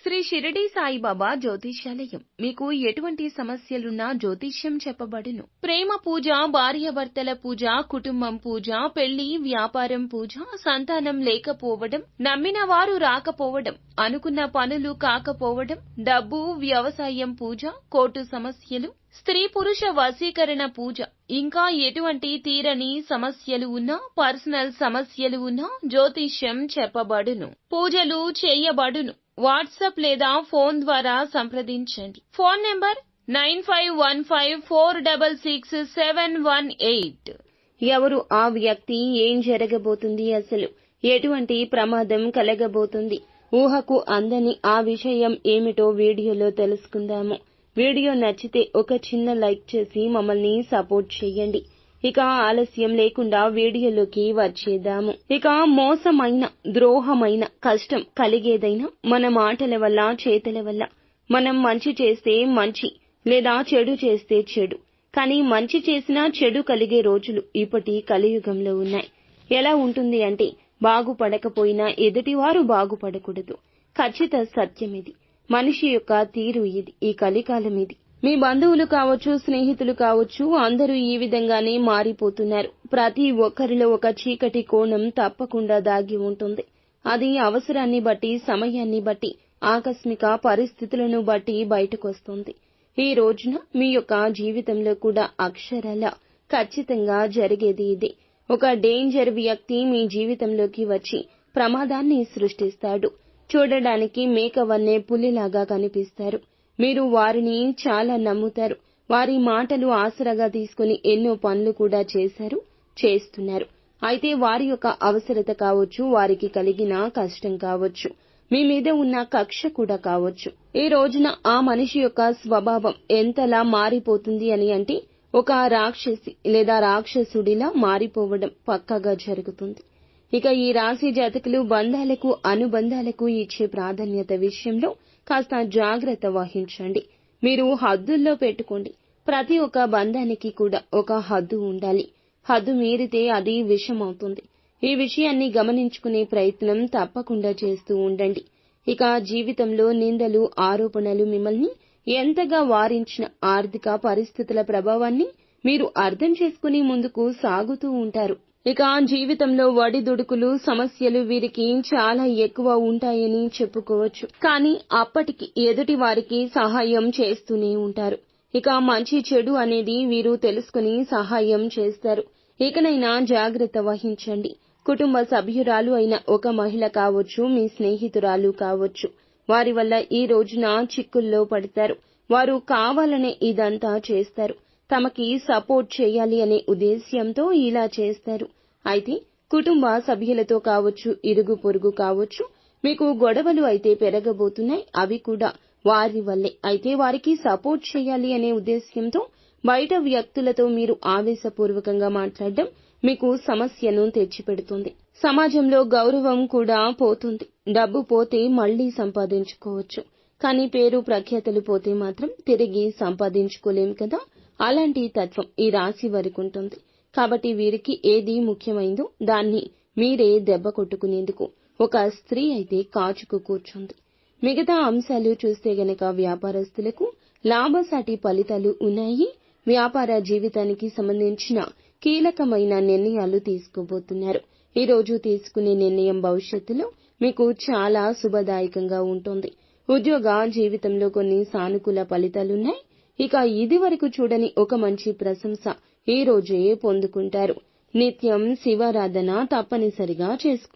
శ్రీ షిరిడి సాయిబాబా జ్యోతిష్యాలయం మీకు ఎటువంటి సమస్యలున్నా జ్యోతిష్యం చెప్పబడును. ప్రేమ పూజ, భార్యాభర్తల పూజ, కుటుంబం పూజ, పెళ్లి, వ్యాపారం పూజ, సంతానం లేకపోవడం, నమ్మిన వారు రాకపోవడం, అనుకున్న పనులు కాకపోవడం, డబ్బు, వ్యవసాయం పూజ, కోర్టు సమస్యలు, స్త్రీ పురుష వశీకరణ పూజ, ఇంకా ఎటువంటి తీరని సమస్యలు ఉన్నా, పర్సనల్ సమస్యలు ఉన్నా జ్యోతిష్యం చెప్పబడును. పూజలు చేయబడును. వాట్సాప్ లేదా ఫోన్ ద్వారా సంప్రదించండి. Phone number 9515466718. ఎవరు ఆ వ్యక్తి, ఏం జరగబోతుంది, అసలు ఎటువంటి ప్రమాదం కలగబోతుంది, ఊహకు అందని ఆ విషయం ఏమిటో వీడియోలో తెలుసుకుందాము. వీడియో నచ్చితే ఒక చిన్న లైక్ చేసి మమ్మల్ని సపోర్ట్ చేయండి. ఇక ఆలస్యం లేకుండా వీడియోలోకి వచ్చేద్దాము. ఇక మోసమైన, ద్రోహమైన, కష్టం కలిగేదైనా మన మాటల వల్ల, చేతల వల్ల. మనం మంచి చేస్తే మంచి, లేదా చెడు చేస్తే చెడు. కానీ మంచి చేసినా చెడు కలిగే రోజులు ఇప్పటి కలియుగంలో ఉన్నాయి. ఎలా ఉంటుంది అంటే, బాగుపడకపోయినా ఎదుటివారు బాగుపడకూడదు. ఖచ్చిత సత్యం ఇది. మనిషి యొక్క తీరు ఇది. ఈ కలికాలం ఇది. మీ బంధువులు కావచ్చు, స్నేహితులు కావచ్చు, అందరూ ఈ విధంగానే మారిపోతున్నారు. ప్రతి ఒక్కరిలో ఒక చీకటి కోణం తప్పకుండా దాగి ఉంటుంది. అది అవసరాన్ని బట్టి, సమయాన్ని బట్టి, ఆకస్మిక పరిస్థితులను బట్టి బయటకొస్తుంది. ఈ రోజున మీ యొక్క జీవితంలో కూడా అక్షరాల ఖచ్చితంగా జరిగేది ఇదే. ఒక డేంజర్ వ్యక్తి మీ జీవితంలోకి వచ్చి ప్రమాదాన్ని సృష్టిస్తాడు. చూడడానికి మేకవన్నే పులిలాగా కనిపిస్తారు. మీరు వారిని చాలా నమ్ముతారు. వారి మాటలు ఆసరాగా తీసుకుని ఎన్నో పనులు కూడా చేస్తున్నారు. అయితే వారి యొక్క అవసరత కావచ్చు, వారికి కలిగిన కష్టం కావచ్చు, మీ మీద ఉన్న కక్ష కూడా కావచ్చు. ఈ రోజున ఆ మనిషి యొక్క స్వభావం ఎంతలా మారిపోతుంది అని అంటే, ఒక రాక్షసి లేదా రాక్షసుడిలా మారిపోవడం పక్కాగా జరుగుతుంది. ఇక ఈ రాశి జాతకులు బంధాలకు, అనుబంధాలకు ఇచ్చే ప్రాధాన్యత విషయంలో కాస్త జాగ్రత్త వహించండి. మీరు హద్దుల్లో పెట్టుకోండి. ప్రతి ఒక్క బంధానికి కూడా ఒక హద్దు ఉండాలి. హద్దు మీరితే అది విషమవుతుంది. ఈ విషయాన్ని గమనించుకునే ప్రయత్నం తప్పకుండా చేస్తూ ఉండండి. ఇక జీవితంలో నిందలు, ఆరోపణలు మిమ్మల్ని ఎంతగా వారించిన ఆర్థిక పరిస్థితుల ప్రభావాన్ని మీరు అర్థం చేసుకుని ముందుకు సాగుతూ ఉంటారు. ఇక జీవితంలో ఒడిదుడుకులు, సమస్యలు వీరికి చాలా ఎక్కువ ఉంటాయని చెప్పుకోవచ్చు. కానీ అప్పటికి ఎదుటి వారికి సహాయం చేస్తూనే ఉంటారు. ఇక మంచి చెడు అనేది వీరు తెలుసుకుని సహాయం చేస్తారు. ఇకనైనా జాగ్రత్త వహించండి. కుటుంబ సభ్యురాలు అయిన ఒక మహిళ కావచ్చు, మీ స్నేహితురాలు కావచ్చు, వారి వల్ల ఈ రోజున చిక్కుల్లో పడతారు. వారు కావాలనే ఇదంతా చేస్తారు. తమకి సపోర్ట్ చేయాలి అనే ఉద్దేశ్యంతో ఇలా చేస్తారు. అయితే కుటుంబ సభ్యులతో కావచ్చు, ఇరుగు పొరుగు కావచ్చు, మీకు గొడవలు అయితే పెరగబోతున్నాయి. అవి కూడా వారి వల్లే. అయితే వారికి సపోర్ట్ చేయాలి అనే ఉద్దేశ్యంతో బయట వ్యక్తులతో మీరు ఆవేశపూర్వకంగా మాట్లాడడం మీకు సమస్యను తెచ్చిపెడుతుంది. సమాజంలో గౌరవం కూడా పోతుంది. డబ్బు పోతే మళ్లీ సంపాదించుకోవచ్చు. కానీ పేరు, ప్రఖ్యాతలు పోతే మాత్రం తిరిగి సంపాదించుకోలేం కదా. అలాంటి తత్వం ఈ రాశి వారికి ఉంటుంది. కాబట్టి వీరికి ఏది ముఖ్యమైందో దాన్ని మీరే దెబ్బ కొట్టుకునేందుకు ఒక స్త్రీ అయితే కాచుకు కూర్చుంది. మిగతా అంశాలు చూస్తే గనక వ్యాపారస్తులకు లాభసాటి ఫలితాలు ఉన్నాయి. వ్యాపార జీవితానికి సంబంధించిన కీలకమైన నిర్ణయాలు తీసుకోబోతున్నారు. ఈ రోజు తీసుకునే నిర్ణయం భవిష్యత్తులో మీకు చాలా శుభదాయకంగా ఉంటుంది. ఉద్యోగ జీవితంలో కొన్ని సానుకూల ఫలితాలున్నాయి. ఇక ఇది వరకు చూడని ఒక మంచి ప్రశంస ఈ రోజే పొందుకుంటారు. నిత్యం శివారాధన తప్పనిసరిగా చేసుకోండి.